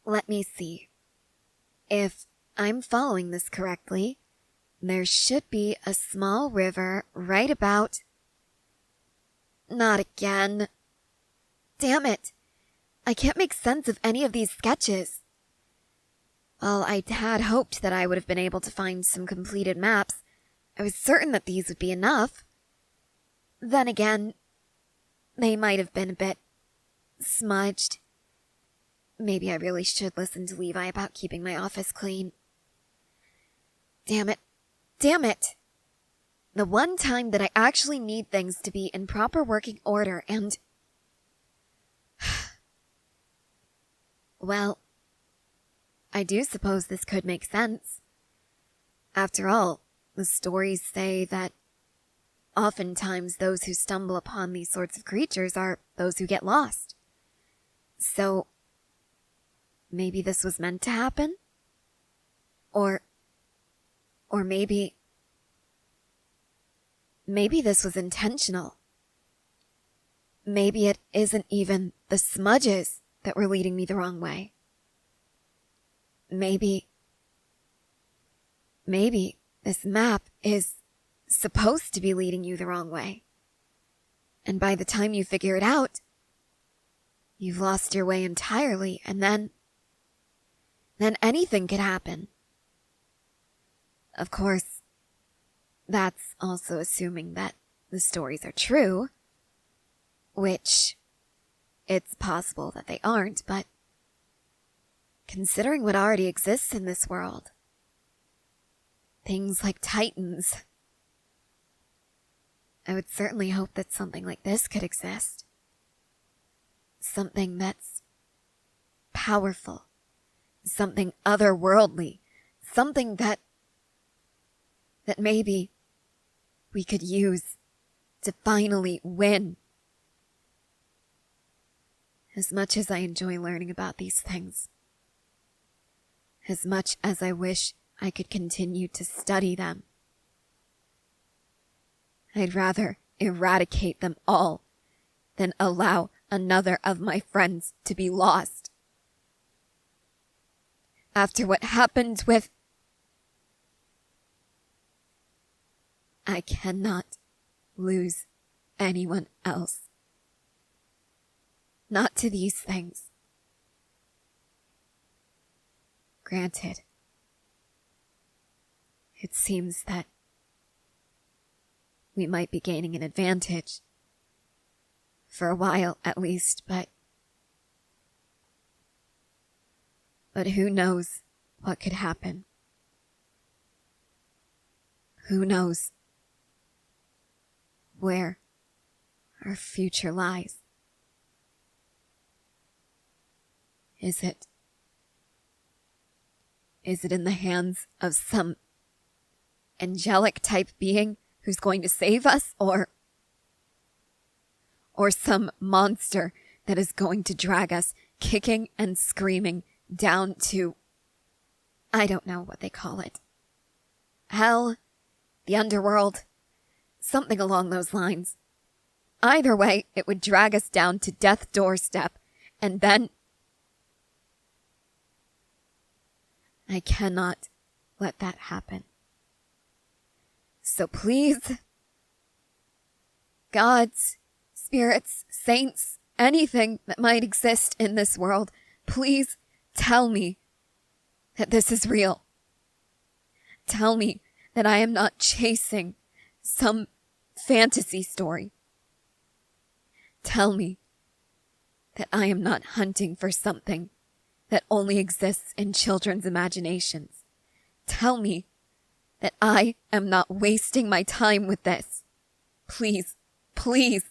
Let me see. If I'm following this correctly, there should be a small river right about... Not again. Damn it. I can't make sense of any of these sketches. While I had hoped that I would have been able to find some completed maps, I was certain that these would be enough. Then again, they might have been a bit smudged. Maybe I really should listen to Levi about keeping my office clean. Damn it. Damn it! The one time that I actually need things to be in proper working order and... Well, I do suppose this could make sense. After all, the stories say that oftentimes those who stumble upon these sorts of creatures are those who get lost. So, maybe this was meant to happen? Or maybe this was intentional. Maybe it isn't even the smudges that were leading me the wrong way. Maybe this map is supposed to be leading you the wrong way. And by the time you figure it out, you've lost your way entirely, and then anything could happen. Of course, that's also assuming that the stories are true, which it's possible that they aren't, but considering what already exists in this world, things like titans, I would certainly hope that something like this could exist. Something that's powerful, something otherworldly, something that maybe we could use to finally win. As much as I enjoy learning about these things, as much as I wish I could continue to study them, I'd rather eradicate them all than allow another of my friends to be lost. After what happened with... I cannot lose anyone else. Not to these things. Granted, it seems that we might be gaining an advantage. For a while, at least, but who knows what could happen? Who knows where our future lies? Is it in the hands of some angelic type being who's going to save us, or some monster that is going to drag us kicking and screaming down to, I don't know what they call it, hell, the underworld, something along those lines. Either way, it would drag us down to death's doorstep, and then I cannot let that happen. So please, gods, spirits, saints, anything that might exist in this world, please tell me that this is real. Tell me that I am not chasing some fantasy story. Tell me that I am not hunting for something that only exists in children's imaginations. Tell me that I am not wasting my time with this. Please, please.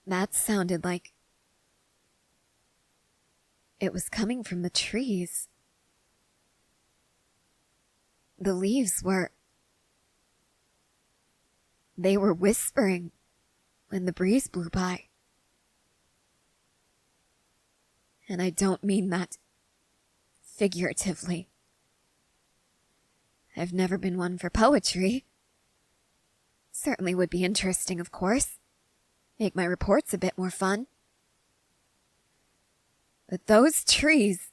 That sounded like it was coming from the trees. The leaves were... They were whispering when the breeze blew by. And I don't mean that figuratively. I've never been one for poetry, Certainly would be interesting, of course. Make my reports a bit more fun. But those trees,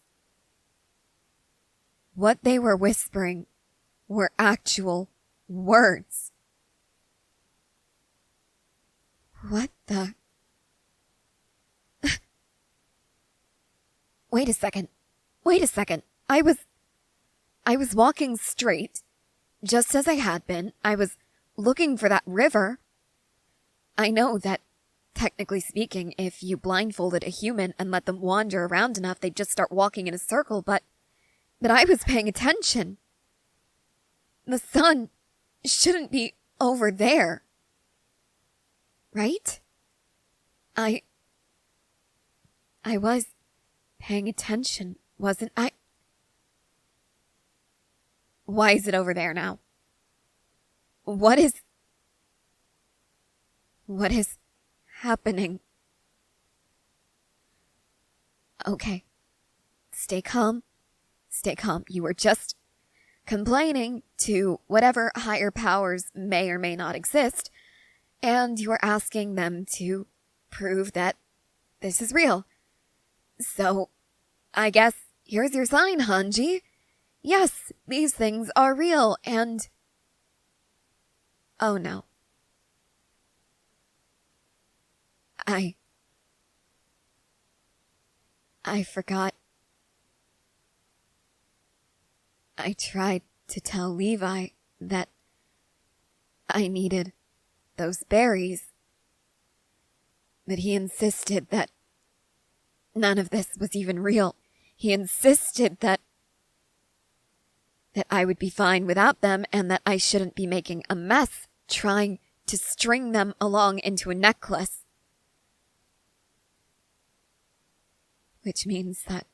what they were whispering were actual words. What the... Wait a second. I was walking straight, just as I had been. I was looking for that river. I know that, technically speaking, if you blindfolded a human and let them wander around enough, they'd just start walking in a circle, but I was paying attention. The sun shouldn't be over there. Right? I was paying attention, wasn't I? Why is it over there now? What is happening? Okay. Stay calm. You were just complaining to whatever higher powers may or may not exist, and you are asking them to prove that this is real. So, I guess here's your sign, Hanji. Yes, these things are real, and... Oh no. I forgot. I tried to tell Levi that I needed those berries, but he insisted that none of this was even real. He insisted that I would be fine without them and that I shouldn't be making a mess trying to string them along into a necklace. Which means that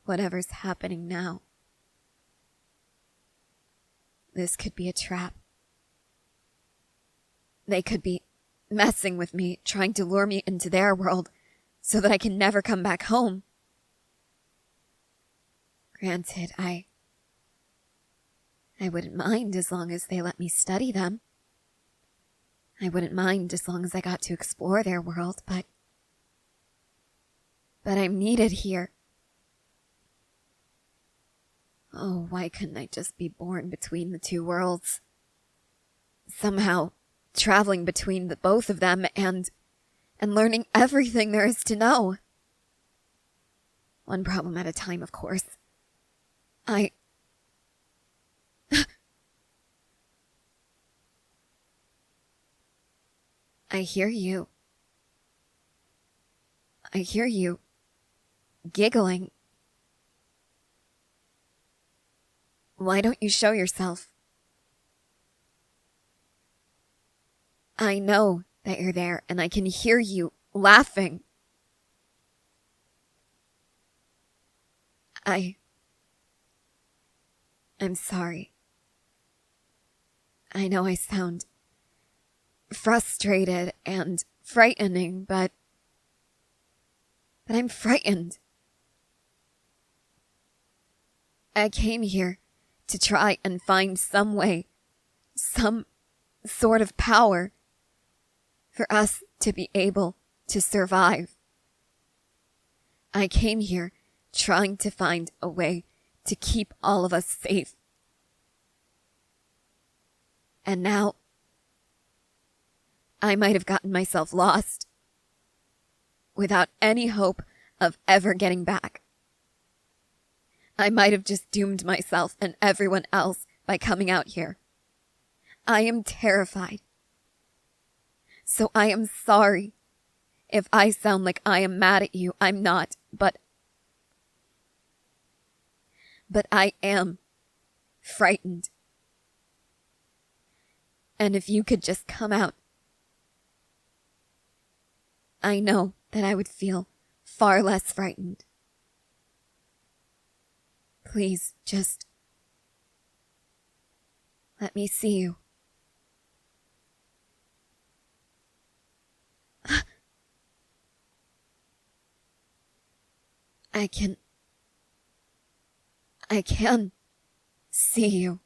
whatever's happening now, this could be a trap. They could be messing with me, trying to lure me into their world so that I can never come back home. Granted, I wouldn't mind as long as they let me study them. I wouldn't mind as long as I got to explore their world, but I'm needed here. Oh, why couldn't I just be born between the two worlds? Somehow, traveling between the both of them and learning everything there is to know. One problem at a time, of course. I hear you. I hear you giggling. Why don't you show yourself? I know that you're there, and I can hear you laughing. I'm sorry. I know I sound frustrated and frightening, but I'm frightened. I came here to try and find some way, some sort of power for us to be able to survive. I came here trying to find a way to keep all of us safe. And now, I might have gotten myself lost without any hope of ever getting back. I might have just doomed myself and everyone else by coming out here. I am terrified. So I am sorry if I sound like I am mad at you. I'm not, but I am frightened. And if you could just come out, I know that I would feel far less frightened. Please, just let me see you. I can see you.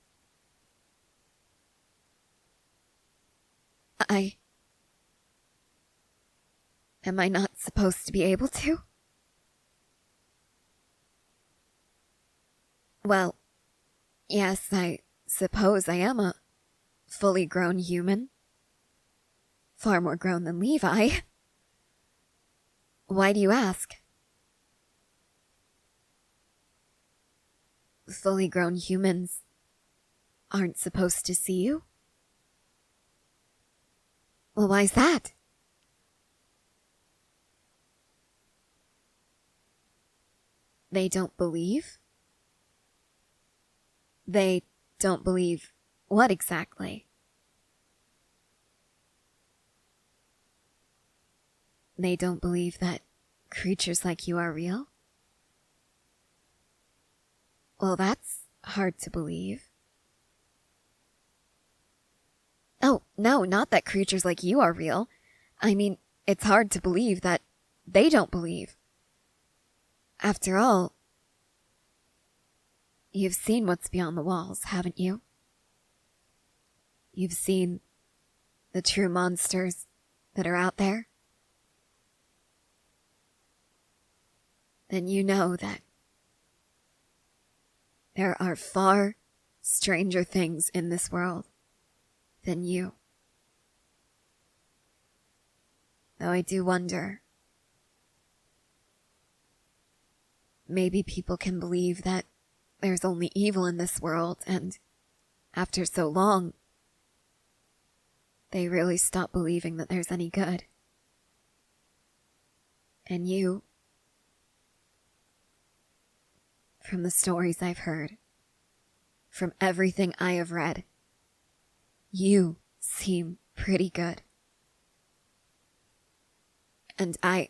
Am I not supposed to be able to? Well, yes, I suppose I am a fully grown human. Far more grown than Levi. Why do you ask? Fully grown humans aren't supposed to see you? Well, why's that? They don't believe? They don't believe what exactly? They don't believe that creatures like you are real? Well, that's hard to believe. Oh, no, not that creatures like you are real. I mean, it's hard to believe that they don't believe. After all, you've seen what's beyond the walls, haven't you? You've seen the true monsters that are out there? Then you know that there are far stranger things in this world than you. Though I do wonder, maybe people can believe that there's only evil in this world, and after so long, they really stop believing that there's any good. And you, from the stories I've heard, from everything I have read, you seem pretty good. And I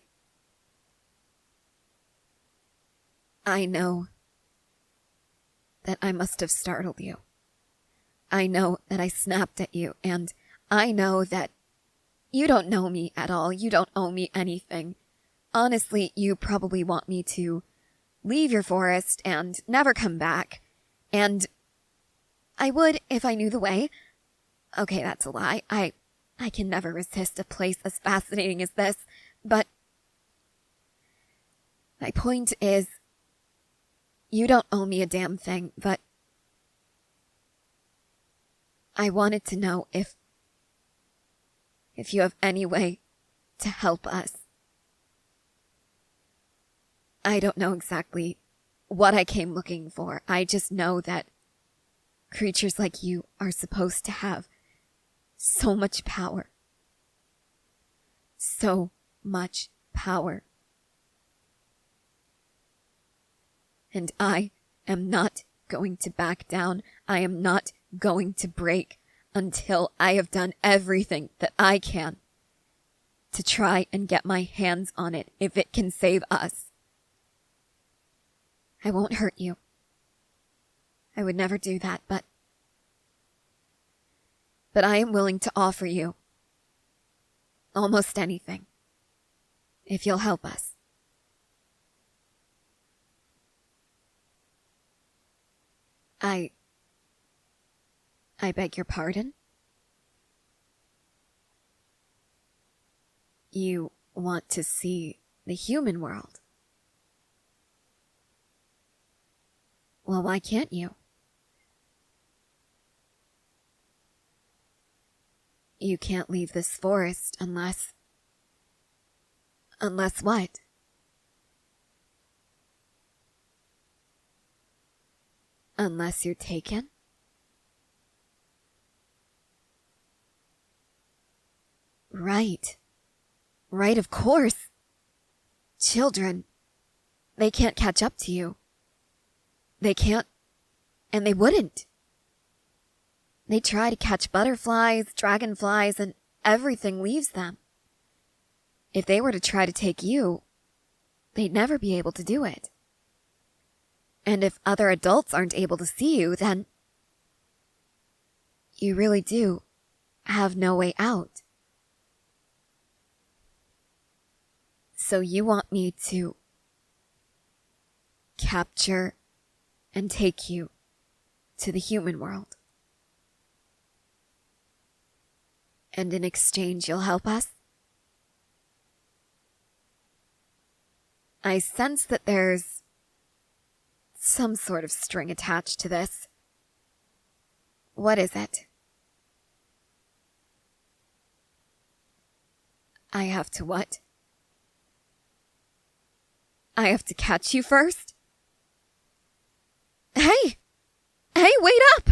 know that I must have startled you. I know that I snapped at you, and I know that you don't know me at all. You don't owe me anything. Honestly, you probably want me to leave your forest and never come back. And I would if I knew the way. Okay, that's a lie. I can never resist a place as fascinating as this, but my point is, you don't owe me a damn thing, but I wanted to know if you have any way to help us. I don't know exactly what I came looking for. I just know that creatures like you are supposed to have so much power. So much power. And I am not going to back down. I am not going to break until I have done everything that I can to try and get my hands on it if it can save us. I won't hurt you. I would never do that, but I am willing to offer you almost anything if you'll help us. I beg your pardon? You want to see the human world? Well, why can't you? You can't leave this forest unless what? Unless you're taken? Right. Right, of course. Children, they can't catch up to you. They can't, and they wouldn't. They try to catch butterflies, dragonflies, and everything leaves them. If they were to try to take you, they'd never be able to do it. And if other adults aren't able to see you, then you really do have no way out. So you want me to capture and take you to the human world. And in exchange, you'll help us? I sense that there's some sort of string attached to this. What is it? I have to what? I have to catch you first? Hey! Hey, wait up!